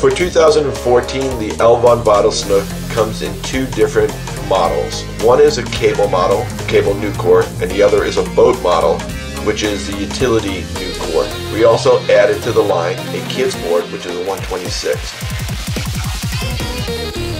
For 2014, the Elvon Vnook comes in two different models. One is a cable model, cable new core, and the other is a boat model, which is the utility new core. We also added to the line a kids board, which is a 126.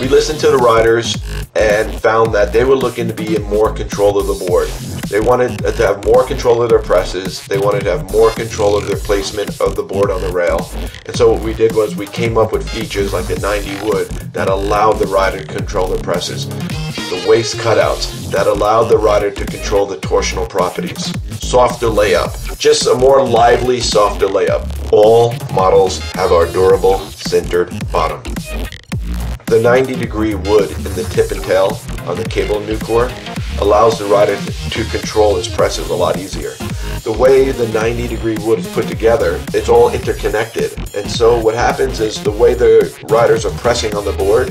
We listened to the riders and found that they were looking to be in more control of the board. They wanted to have more control of their presses. They wanted to have more control of their placement of the board on the rail. And so what we did was we came up with features like the 90 wood that allowed the rider to control their presses. The waist cutouts that allowed the rider to control the torsional properties. Softer layup, just a more lively, softer layup. All models have our durable sintered bottom. The 90-degree wood in the tip and tail on the cable new core allows the rider to control his presses a lot easier. The way the 90-degree wood is put together, it's all interconnected. And so what happens is the way the riders are pressing on the board,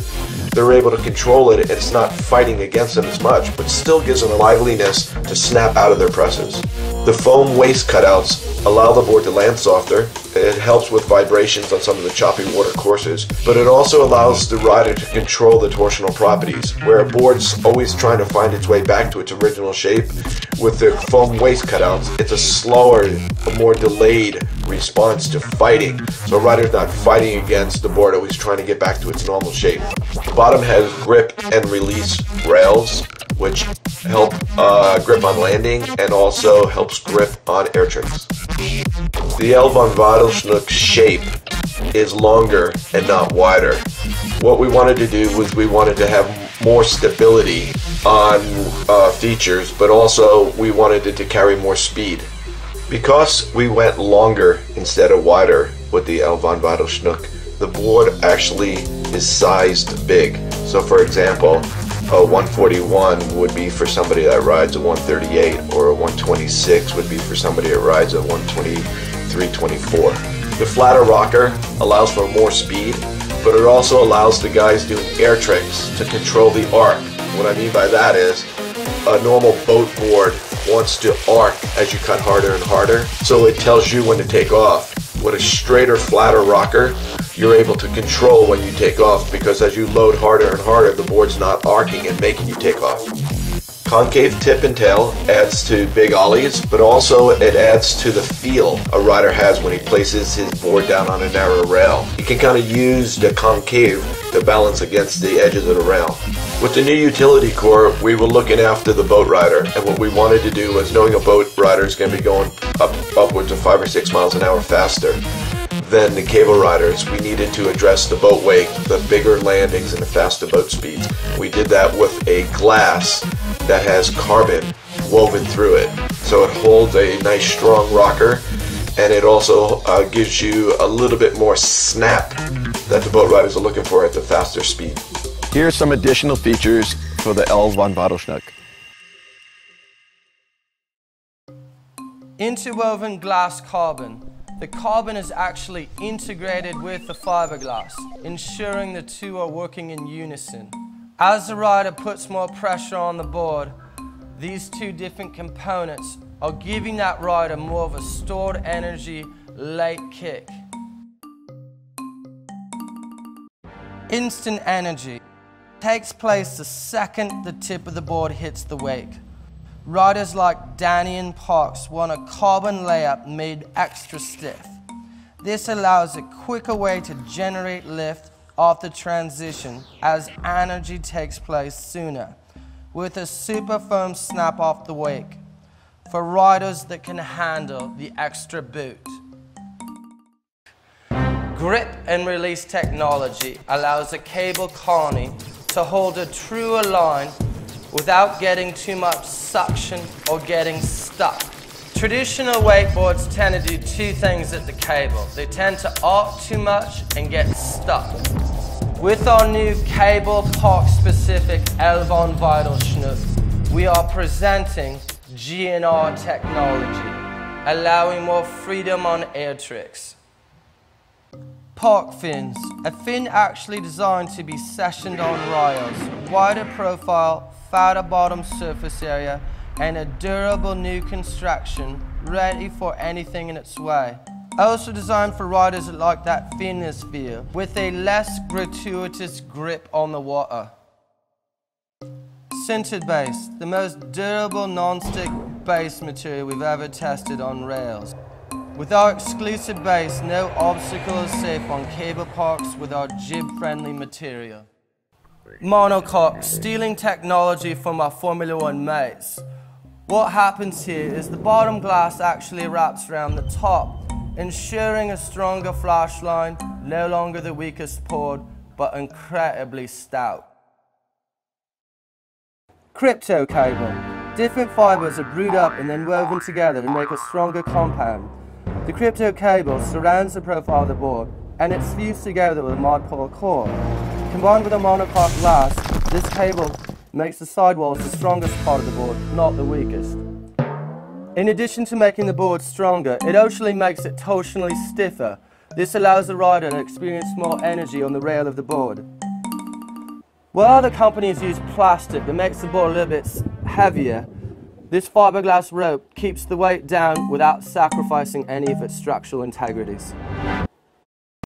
they're able to control it. It's not fighting against them as much, but still gives them a liveliness to snap out of their presses. The foam waist cutouts allow the board to land softer. It helps with vibrations on some of the choppy water courses, but it also allows the rider to control the torsional properties. Where a board's always trying to find its way back to its original shape, with the foam waist cutouts, it's a slower, a more delayed response to fighting. So a rider's not fighting against the board, always trying to get back to its normal shape. The bottom has grip and release rails, which help grip on landing and also helps grip on air tricks. The Elvon Vnook shape is longer and not wider. What we wanted to do was we wanted to have more stability on features, but also we wanted it to carry more speed. Because we went longer instead of wider with the Elvon Vnook, the board actually is sized big. So for example, a 141 would be for somebody that rides a 138, or a 126 would be for somebody that rides a 123, 24. The flatter rocker allows for more speed, but it also allows the guys doing air tricks to control the arc. What I mean by that is a normal boat board wants to arc as you cut harder and harder, so it tells you when to take off. With a straighter, flatter rocker, you're able to control when you take off, because as you load harder and harder, the board's not arcing and making you take off. Concave tip and tail adds to big ollies, but also it adds to the feel a rider has when he places his board down on a narrow rail. He can kind of use the concave to balance against the edges of the rail. With the new utility core, we were looking after the boat rider, and what we wanted to do was, knowing a boat rider is going to be going upwards of 5 or 6 miles an hour faster than the cable riders, we needed to address the boat wake, the bigger landings, and the faster boat speeds. We did that with a glass that has carbon woven through it. So it holds a nice strong rocker, and it also gives you a little bit more snap that the boat riders are looking for at the faster speed. Here are some additional features for the Elvon Vnook. Interwoven glass carbon. The carbon is actually integrated with the fiberglass, ensuring the two are working in unison. As the rider puts more pressure on the board, these two different components are giving that rider more of a stored energy late kick. Instant energy takes place the second the tip of the board hits the wake. Riders like Danny and Parks want a carbon layup made extra stiff. This allows a quicker way to generate lift after transition, as energy takes place sooner, with a super firm snap off the wake for riders that can handle the extra boot. Grip and release technology allows a cable carney to hold a truer line without getting too much suction or getting stuck. Traditional wakeboards tend to do two things at the cable. They tend to arc too much and get stuck. With our new cable park specific Elvon Vnook, we are presenting GNR technology, allowing more freedom on air tricks. Park fins, a fin actually designed to be sessioned on rails, wider profile, fatter bottom surface area, and a durable new construction ready for anything in its way. Also designed for riders that like that thinness feel, with a less gratuitous grip on the water. Sintered base, the most durable non-stick base material we've ever tested on rails. With our exclusive base, no obstacle is safe on cable parks with our jib-friendly material. Monocoque, stealing technology from our Formula One mates. What happens here is the bottom glass actually wraps around the top, ensuring a stronger flash line, no longer the weakest board, but incredibly stout. Crypto cable. Different fibers are brewed up and then woven together to make a stronger compound. The crypto cable surrounds the profile of the board and it's fused together with a modpole core. Combined with a monocoque glass, this cable makes the sidewalls the strongest part of the board, not the weakest. In addition to making the board stronger, it actually makes it torsionally stiffer. This allows the rider to experience more energy on the rail of the board. While other companies use plastic that makes the board a little bit heavier, this fiberglass rope keeps the weight down without sacrificing any of its structural integrities.